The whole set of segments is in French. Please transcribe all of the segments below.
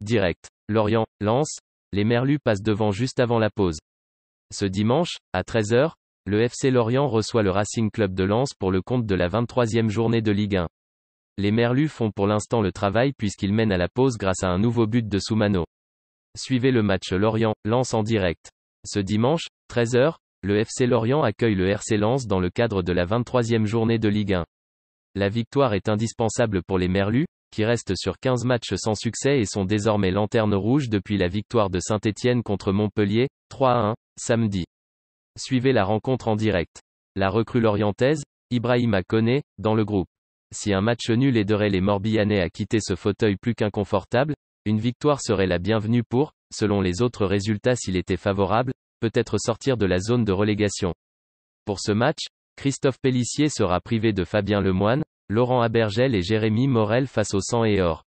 Direct. Lorient, Lens, les Merlus passent devant juste avant la pause. Ce dimanche, à 13h, le FC Lorient reçoit le Racing Club de Lens pour le compte de la 23e journée de Ligue 1. Les Merlus font pour l'instant le travail puisqu'ils mènent à la pause grâce à un nouveau but de Soumano. Suivez le match Lorient-Lens en direct. Ce dimanche, 13h, le FC Lorient accueille le RC Lens dans le cadre de la 23e journée de Ligue 1. La victoire est indispensable pour les Merlus, qui restent sur 15 matchs sans succès et sont désormais lanterne rouge depuis la victoire de Saint-Étienne contre Montpellier, 3-1, samedi. Suivez la rencontre en direct. La recrue lorientaise, Ibrahima Koné, dans le groupe. Si un match nul aiderait les Morbihanais à quitter ce fauteuil plus qu'inconfortable, une victoire serait la bienvenue pour, selon les autres résultats s'il était favorable, peut-être sortir de la zone de relégation. Pour ce match, Christophe Pélissier sera privé de Fabien Lemoine, Laurent Abergel et Jérémy Morel face au sang et or.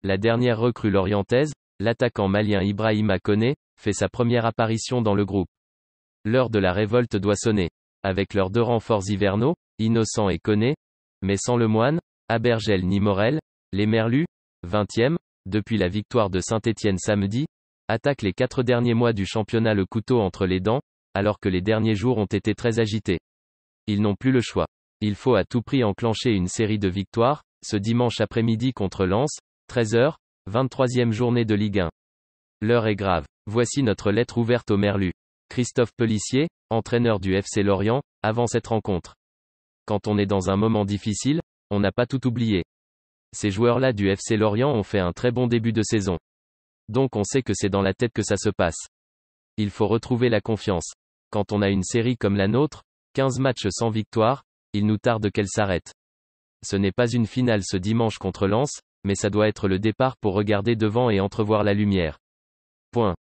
La dernière recrue lorientaise, l'attaquant malien Ibrahima Koné, fait sa première apparition dans le groupe. L'heure de la révolte doit sonner. Avec leurs deux renforts hivernaux, Innocent et Koné, mais sans Lemoine, Abergel ni Morel, les Merlus, 20e, depuis la victoire de Saint-Étienne samedi, attaquent les 4 derniers mois du championnat le couteau entre les dents, alors que les derniers jours ont été très agités. Ils n'ont plus le choix. Il faut à tout prix enclencher une série de victoires, ce dimanche après-midi contre Lens, 13h, 23e journée de Ligue 1. L'heure est grave. Voici notre lettre ouverte aux Merlus. Christophe Pélissier, entraîneur du FC Lorient, avant cette rencontre. Quand on est dans un moment difficile, on n'a pas tout oublié. Ces joueurs-là du FC Lorient ont fait un très bon début de saison. Donc on sait que c'est dans la tête que ça se passe. Il faut retrouver la confiance. Quand on a une série comme la nôtre, 15 matchs sans victoire, il nous tarde qu'elle s'arrête. Ce n'est pas une finale ce dimanche contre Lens, mais ça doit être le départ pour regarder devant et entrevoir la lumière. Point.